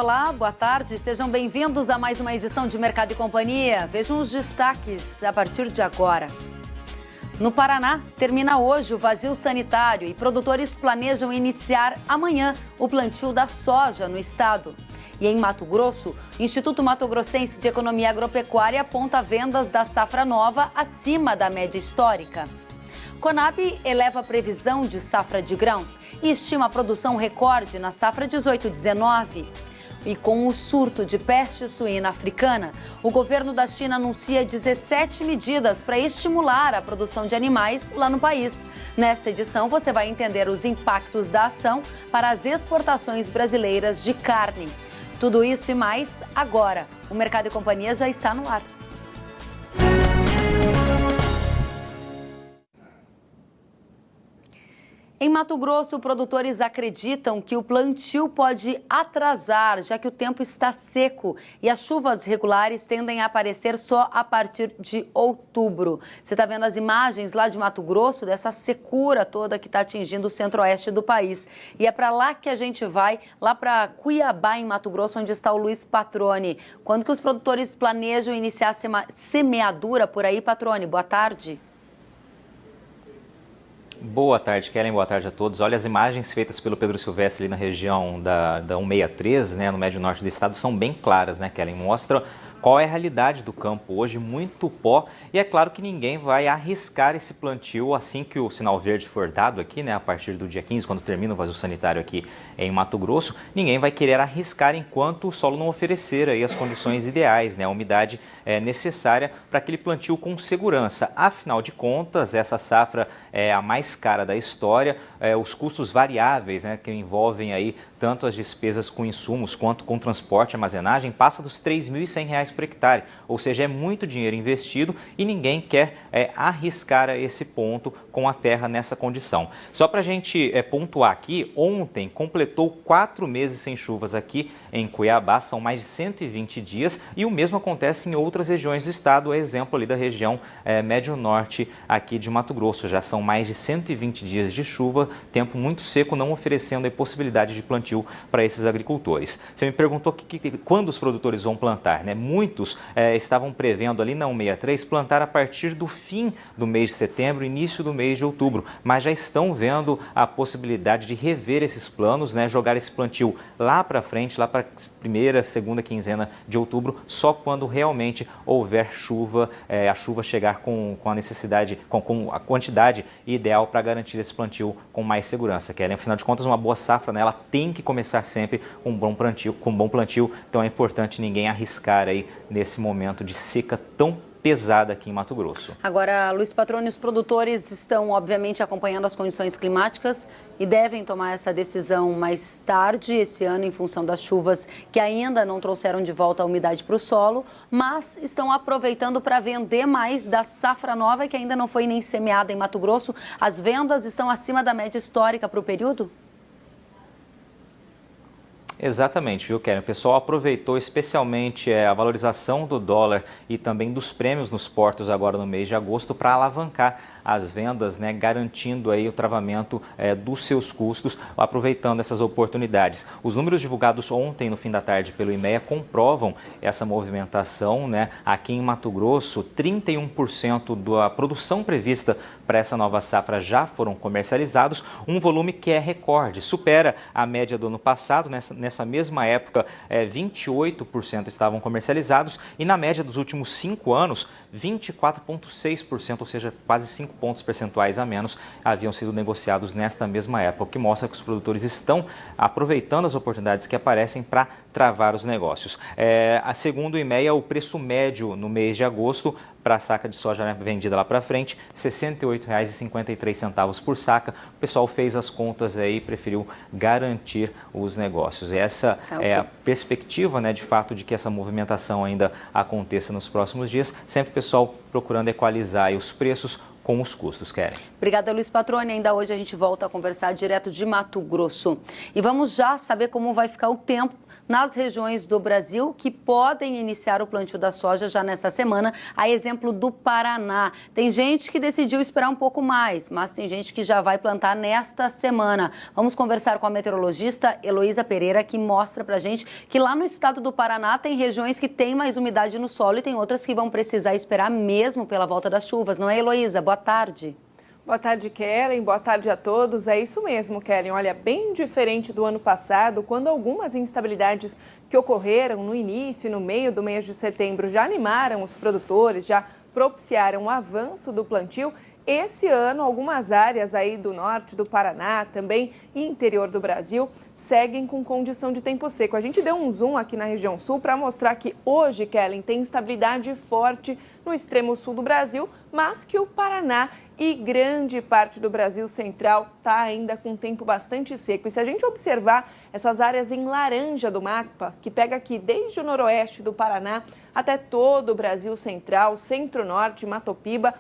Olá, boa tarde. Sejam bem-vindos a mais uma edição de Mercado e Companhia. Vejam os destaques a partir de agora. No Paraná, termina hoje o vazio sanitário e produtores planejam iniciar amanhã o plantio da soja no estado. E em Mato Grosso, o Instituto Mato Grossense de Economia Agropecuária aponta vendas da safra nova acima da média histórica. Conab eleva a previsão de safra de grãos e estima a produção recorde na safra 18-19. E com o surto de peste suína africana, o governo da China anuncia 17 medidas para estimular a produção de animais lá no país. Nesta edição, você vai entender os impactos da ação para as exportações brasileiras de carne. Tudo isso e mais agora. O Mercado e Companhia já está no ar. Em Mato Grosso, produtores acreditam que o plantio pode atrasar, já que o tempo está seco e as chuvas regulares tendem a aparecer só a partir de outubro. Você está vendo as imagens lá de Mato Grosso, dessa secura toda que está atingindo o centro-oeste do país. E é para lá que a gente vai, lá para Cuiabá, em Mato Grosso, onde está o Luiz Patroni. Quando que os produtores planejam iniciar a semeadura por aí, Patroni? Boa tarde. Boa tarde, Kellen. Boa tarde a todos. Olha, as imagens feitas pelo Pedro Silvestre ali na região da 163, né, no médio norte do estado, são bem claras, né, Kellen? Mostra qual é a realidade do campo hoje, muito pó, e é claro que ninguém vai arriscar esse plantio assim que o sinal verde for dado aqui, né, a partir do dia 15, quando termina o vazio sanitário aqui em Mato Grosso, ninguém vai querer arriscar enquanto o solo não oferecer aí as condições ideais, né, a umidade necessária para aquele plantio com segurança. Afinal de contas, essa safra é a mais cara da história, os custos variáveis, né, que envolvem aí tanto as despesas com insumos quanto com transporte e armazenagem, passa dos R$ 3.100 por hectare, ou seja, é muito dinheiro investido e ninguém quer arriscar a esse ponto com a terra nessa condição. Só para a gente pontuar aqui, ontem completou 4 meses sem chuvas aqui em Cuiabá, são mais de 120 dias e o mesmo acontece em outras regiões do estado, exemplo ali da região médio-norte aqui de Mato Grosso, já são mais de 120 dias de chuva, tempo muito seco, não oferecendo a possibilidade de plantio para esses agricultores. Você me perguntou quando os produtores vão plantar, né? Muitos estavam prevendo ali na 163 plantar a partir do fim do mês de setembro, início do mês de outubro, mas já estão vendo a possibilidade de rever esses planos, né? Jogar esse plantio lá para frente, lá para a primeira, segunda quinzena de outubro, só quando realmente houver chuva, a chuva chegar com a necessidade, com a quantidade ideal para garantir esse plantio com mais segurança. Kellen, afinal de contas, uma boa safra, né, ela tem que começar sempre com um bom plantio, então é importante ninguém arriscar aí nesse momento de seca tão pesada aqui em Mato Grosso. Agora, Luiz Patroni, os produtores estão, obviamente, acompanhando as condições climáticas e devem tomar essa decisão mais tarde esse ano em função das chuvas que ainda não trouxeram de volta a umidade para o solo, mas estão aproveitando para vender mais da safra nova que ainda não foi nem semeada em Mato Grosso. As vendas estão acima da média histórica para o período? Exatamente, viu, Karen? O pessoal aproveitou especialmente a valorização do dólar e também dos prêmios nos portos agora no mês de agosto para alavancar as vendas, né, garantindo aí o travamento dos seus custos, aproveitando essas oportunidades. Os números divulgados ontem, no fim da tarde, pelo IMEA, comprovam essa movimentação, né? Aqui em Mato Grosso, 31% da produção prevista para essa nova safra já foram comercializados, um volume que é recorde, supera a média do ano passado. Nessa mesma época, 28% estavam comercializados e na média dos últimos 5 anos, 24,6%, ou seja, quase 5 pontos percentuais a menos, haviam sido negociados nesta mesma época, o que mostra que os produtores estão aproveitando as oportunidades que aparecem para travar os negócios. Segundo o IMEA, o preço médio no mês de agosto para a saca de soja, né, vendida lá para frente, R$ 68,53 por saca. O pessoal fez as contas aí e preferiu garantir os negócios. E essa é a perspectiva, né, de fato, de que essa movimentação ainda aconteça nos próximos dias. Sempre o pessoal procurando equalizar aí os preços com os custos, Kellen. Obrigada, Luiz Patroni. Ainda hoje a gente volta a conversar direto de Mato Grosso. E vamos já saber como vai ficar o tempo nas regiões do Brasil que podem iniciar o plantio da soja já nessa semana, a exemplo do Paraná. Tem gente que decidiu esperar um pouco mais, mas tem gente que já vai plantar nesta semana. Vamos conversar com a meteorologista Heloísa Pereira, que mostra pra gente que lá no estado do Paraná tem regiões que têm mais umidade no solo e tem outras que vão precisar esperar mesmo pela volta das chuvas. Não é, Heloísa? Boa tarde. Boa tarde, Kellen. Boa tarde a todos. É isso mesmo, Kellen. Olha, bem diferente do ano passado, quando algumas instabilidades que ocorreram no início e no meio do mês de setembro já animaram os produtores, já propiciaram o avanço do plantio. Esse ano, algumas áreas aí do norte do Paraná, também e interior do Brasil, seguem com condição de tempo seco. A gente deu um zoom aqui na região sul para mostrar que hoje, Kellen, tem instabilidade forte no extremo sul do Brasil, mas que o Paraná e grande parte do Brasil central está ainda com tempo bastante seco. E se a gente observar essas áreas em laranja do mapa, que pega aqui desde o noroeste do Paraná até todo o Brasil central, centro-norte, Matopiba,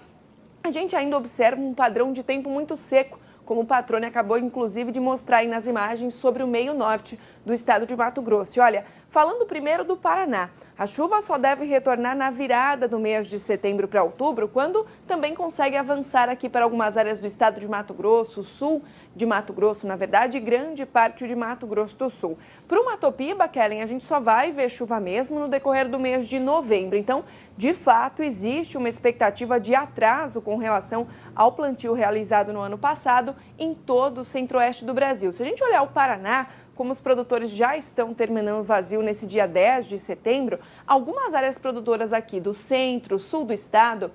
a gente ainda observa um padrão de tempo muito seco, como o Patroni acabou, inclusive, de mostrar aí nas imagens sobre o meio norte do estado de Mato Grosso. E olha, falando primeiro do Paraná, a chuva só deve retornar na virada do mês de setembro para outubro, quando também consegue avançar aqui para algumas áreas do estado de Mato Grosso, sul de Mato Grosso, na verdade, e grande parte de Mato Grosso do Sul. Para o Matopiba, Kellen, a gente só vai ver chuva mesmo no decorrer do mês de novembro. Então, de fato, existe uma expectativa de atraso com relação ao plantio realizado no ano passado em todo o centro-oeste do Brasil. Se a gente olhar o Paraná, como os produtores já estão terminando o vazio nesse dia 10 de setembro, algumas áreas produtoras aqui do centro, sul do estado,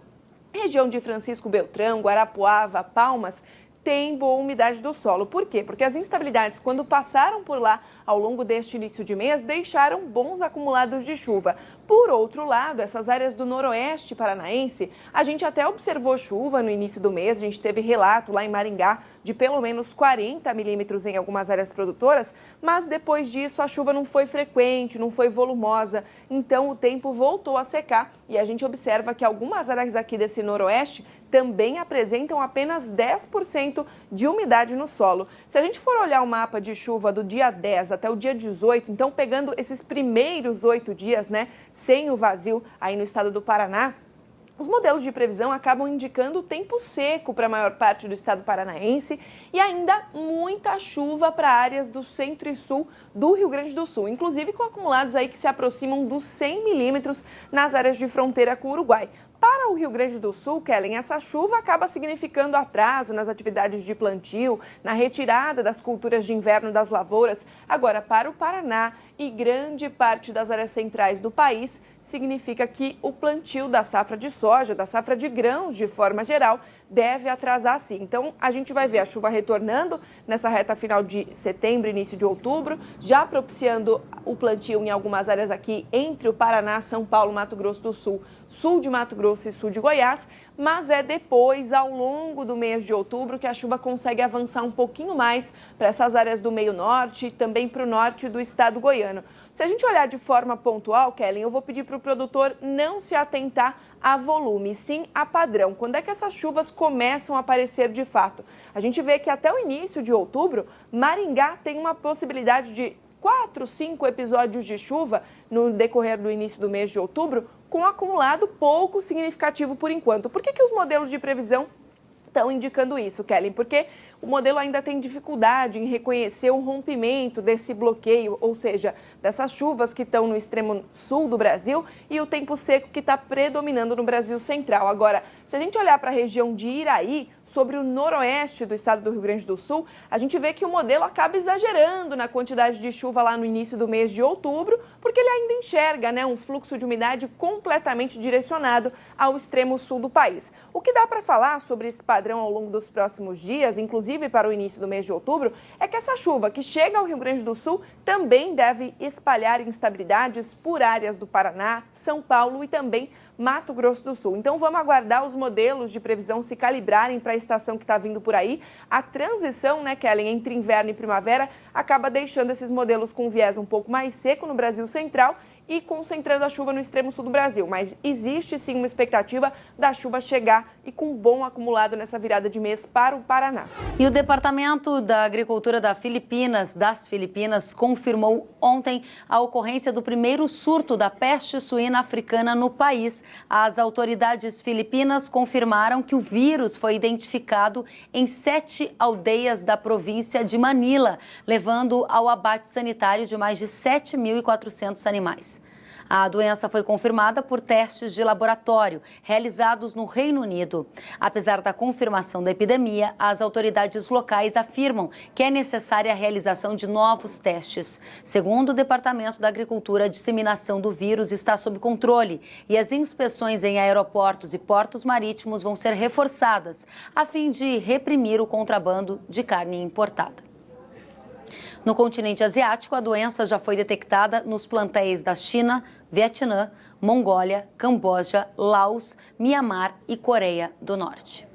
região de Francisco Beltrão, Guarapuava, Palmas, tem boa umidade do solo. Por quê? Porque as instabilidades, quando passaram por lá ao longo deste início de mês, deixaram bons acumulados de chuva. Por outro lado, essas áreas do noroeste paranaense, a gente até observou chuva no início do mês, a gente teve relato lá em Maringá de pelo menos 40 milímetros em algumas áreas produtoras, mas depois disso a chuva não foi frequente, não foi volumosa, então o tempo voltou a secar e a gente observa que algumas áreas aqui desse noroeste também apresentam apenas 10% de umidade no solo. Se a gente for olhar o mapa de chuva do dia 10 até o dia 18, então pegando esses primeiros 8 dias, né, sem o vazio aí no estado do Paraná, os modelos de previsão acabam indicando tempo seco para a maior parte do estado paranaense e ainda muita chuva para áreas do centro e sul do Rio Grande do Sul, inclusive com acumulados aí que se aproximam dos 100 milímetros nas áreas de fronteira com o Uruguai. Para o Rio Grande do Sul, Kellen, essa chuva acaba significando atraso nas atividades de plantio, na retirada das culturas de inverno das lavouras. Agora, para o Paraná e grande parte das áreas centrais do país, significa que o plantio da safra de soja, da safra de grãos de forma geral, deve atrasar sim. Então, a gente vai ver a chuva retornando nessa reta final de setembro, início de outubro, já propiciando o plantio em algumas áreas aqui entre o Paraná, São Paulo, Mato Grosso do Sul, sul de Mato Grosso e sul de Goiás, mas é depois, ao longo do mês de outubro, que a chuva consegue avançar um pouquinho mais para essas áreas do meio norte e também para o norte do estado goiano. Se a gente olhar de forma pontual, Kellen, eu vou pedir para o produtor não se atentar a volume, sim a padrão. Quando é que essas chuvas começam a aparecer de fato? A gente vê que até o início de outubro, Maringá tem uma possibilidade de 4, 5 episódios de chuva no decorrer do início do mês de outubro, com acumulado pouco significativo por enquanto. Por que os modelos de previsão estão indicando isso, Kellen? Porque o modelo ainda tem dificuldade em reconhecer o rompimento desse bloqueio, ou seja, dessas chuvas que estão no extremo sul do Brasil e o tempo seco que está predominando no Brasil central. Agora, se a gente olhar para a região de Iraí, sobre o noroeste do estado do Rio Grande do Sul, a gente vê que o modelo acaba exagerando na quantidade de chuva lá no início do mês de outubro, porque ele ainda enxerga, né, um fluxo de umidade completamente direcionado ao extremo sul do país. O que dá para falar sobre esse padrão ao longo dos próximos dias, inclusive para o início do mês de outubro, é que essa chuva que chega ao Rio Grande do Sul também deve espalhar instabilidades por áreas do Paraná, São Paulo e também Mato Grosso do Sul. Então vamos aguardar os modelos de previsão se calibrarem para a estação que está vindo por aí. A transição, né, Kellen, entre inverno e primavera acaba deixando esses modelos com viés um pouco mais seco no Brasil central e concentrando a chuva no extremo sul do Brasil. Mas existe sim uma expectativa da chuva chegar e com um bom acumulado nessa virada de mês para o Paraná. E o Departamento da Agricultura das Filipinas confirmou ontem a ocorrência do primeiro surto da peste suína africana no país. As autoridades filipinas confirmaram que o vírus foi identificado em 7 aldeias da província de Manila, levando ao abate sanitário de mais de 7.400 animais. A doença foi confirmada por testes de laboratório realizados no Reino Unido. Apesar da confirmação da epidemia, as autoridades locais afirmam que é necessária a realização de novos testes. Segundo o Departamento da Agricultura, a disseminação do vírus está sob controle e as inspeções em aeroportos e portos marítimos vão ser reforçadas, a fim de reprimir o contrabando de carne importada. No continente asiático, a doença já foi detectada nos plantéis da China, Vietnã, Mongólia, Camboja, Laos, Mianmar e Coreia do Norte.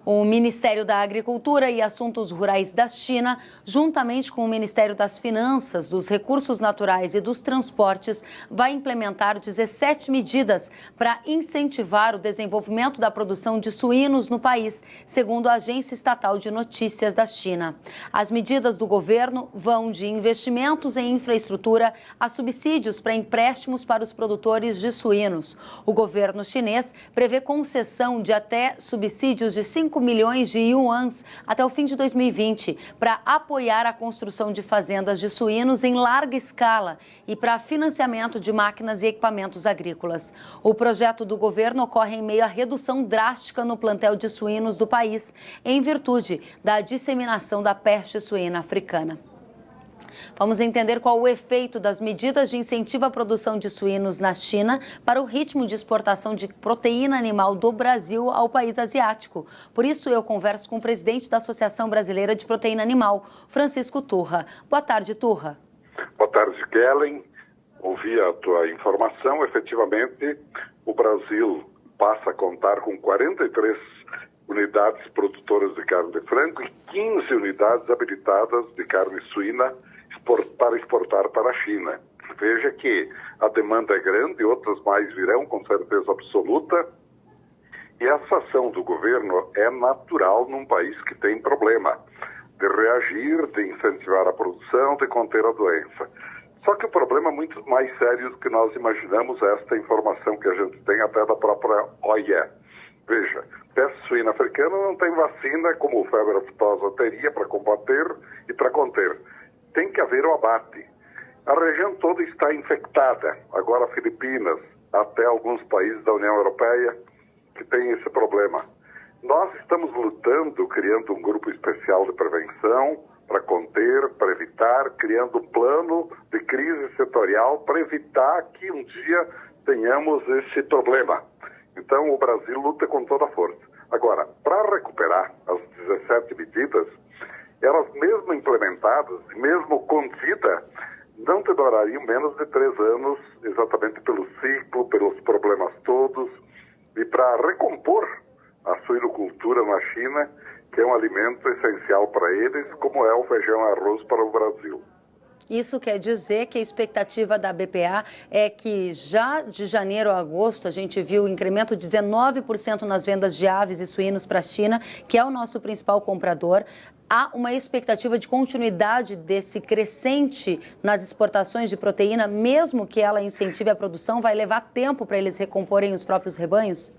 O Ministério da Agricultura e Assuntos Rurais da China, juntamente com o Ministério das Finanças, dos Recursos Naturais e dos Transportes, vai implementar 17 medidas para incentivar o desenvolvimento da produção de suínos no país, segundo a Agência Estatal de Notícias da China. As medidas do governo vão de investimentos em infraestrutura a subsídios para empréstimos para os produtores de suínos. O governo chinês prevê concessão de até subsídios de 5 milhões de yuans até o fim de 2020 para apoiar a construção de fazendas de suínos em larga escala e para financiamento de máquinas e equipamentos agrícolas. O projeto do governo ocorre em meio à redução drástica no plantel de suínos do país, em virtude da disseminação da peste suína africana. Vamos entender qual o efeito das medidas de incentivo à produção de suínos na China para o ritmo de exportação de proteína animal do Brasil ao país asiático. Por isso, eu converso com o presidente da Associação Brasileira de Proteína Animal, Francisco Turra. Boa tarde, Turra. Boa tarde, Kellen. Ouvi a tua informação. Efetivamente, o Brasil passa a contar com 43 unidades produtoras de carne de frango e 15 unidades habilitadas de carne suína para exportar para a China. Veja que a demanda é grande, outras mais virão, com certeza absoluta, e essa ação do governo é natural num país que tem problema de reagir, de incentivar a produção, de conter a doença. Só que o problema é muito mais sério do que nós imaginamos, esta informação que a gente tem até da própria OIE. Veja, peste suína africana não tem vacina como o febre aftosa teria para combater e para conter. Tem que haver o abate. A região toda está infectada. Agora Filipinas, até alguns países da União Europeia que têm esse problema. Nós estamos lutando, criando um grupo especial de prevenção para conter, para evitar, criando um plano de crise setorial para evitar que um dia tenhamos esse problema. Então o Brasil luta com toda a força. Agora, para recuperar as 17 medidas, elas mesmo implementadas, mesmo contidas, não demorariam menos de 3 anos, exatamente pelo ciclo, pelos problemas todos, e para recompor a suinocultura na China, que é um alimento essencial para eles, como é o feijão e arroz para o Brasil. Isso quer dizer que a expectativa da BPA é que já de janeiro a agosto a gente viu um incremento de 19% nas vendas de aves e suínos para a China, que é o nosso principal comprador. Há uma expectativa de continuidade desse crescente nas exportações de proteína, mesmo que ela incentive a produção, vai levar tempo para eles recomporem os próprios rebanhos?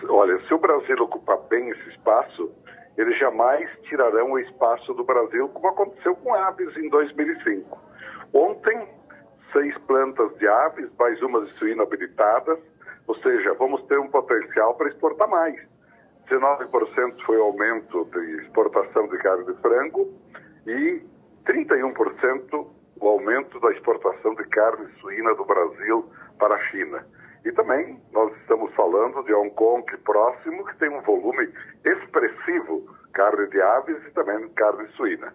Olha, se o Brasil ocupar bem esse espaço, eles jamais tirarão o espaço do Brasil, como aconteceu com aves em 2005. Ontem, 6 plantas de aves, mais uma de suíno habilitadas, ou seja, vamos ter um potencial para exportar mais. 19% foi o aumento de exportação de carne de frango e 31% o aumento da exportação de carne suína do Brasil para a China. E também nós estamos falando de Hong Kong próximo, que tem um volume expressivo, carne de aves e também carne suína.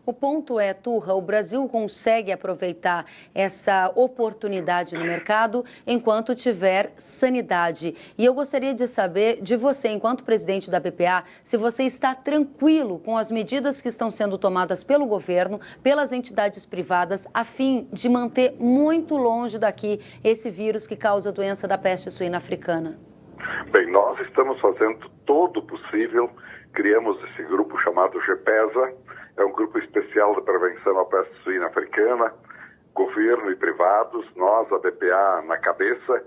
O ponto é, Turra, o Brasil consegue aproveitar essa oportunidade no mercado enquanto tiver sanidade. E eu gostaria de saber de você, enquanto presidente da BPA, se você está tranquilo com as medidas que estão sendo tomadas pelo governo, pelas entidades privadas, a fim de manter muito longe daqui esse vírus que causa a doença da peste suína africana. Bem, nós estamos fazendo todo o possível. Criamos esse grupo chamado GPESA, é um grupo especial de prevenção à peste suína africana, governo e privados, nós, a BPA, na cabeça.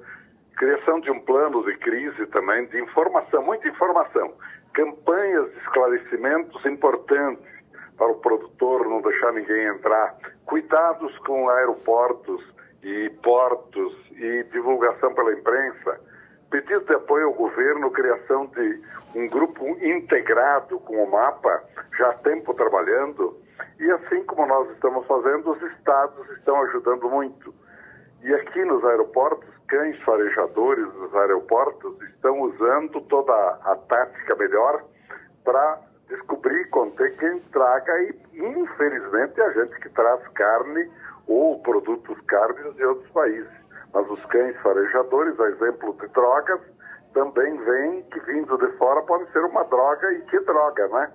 Criação de um plano de crise também, de informação, muita informação. Campanhas de esclarecimentos importantes para o produtor não deixar ninguém entrar. Cuidados com aeroportos e portos e divulgação pela imprensa. Pedido de apoio ao governo, criação de um grupo integrado com o MAPA, já há tempo trabalhando, e assim como nós estamos fazendo, os estados estão ajudando muito. E aqui nos aeroportos, cães farejadores dos aeroportos estão usando toda a tática melhor para descobrir e conter quem traga, e infelizmente a gente que traz carne ou produtos cárnicos de outros países. Mas os cães farejadores, a exemplo de drogas, também vêm que vindo de fora pode ser uma droga, e que droga, né?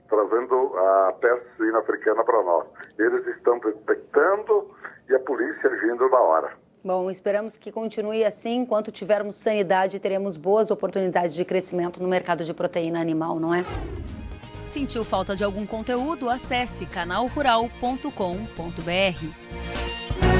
Trazendo a peste suína africana para nós. Eles estão detectando e a polícia agindo na hora. Bom, esperamos que continue assim. Enquanto tivermos sanidade, teremos boas oportunidades de crescimento no mercado de proteína animal, não é? Sentiu falta de algum conteúdo? Acesse canalrural.com.br.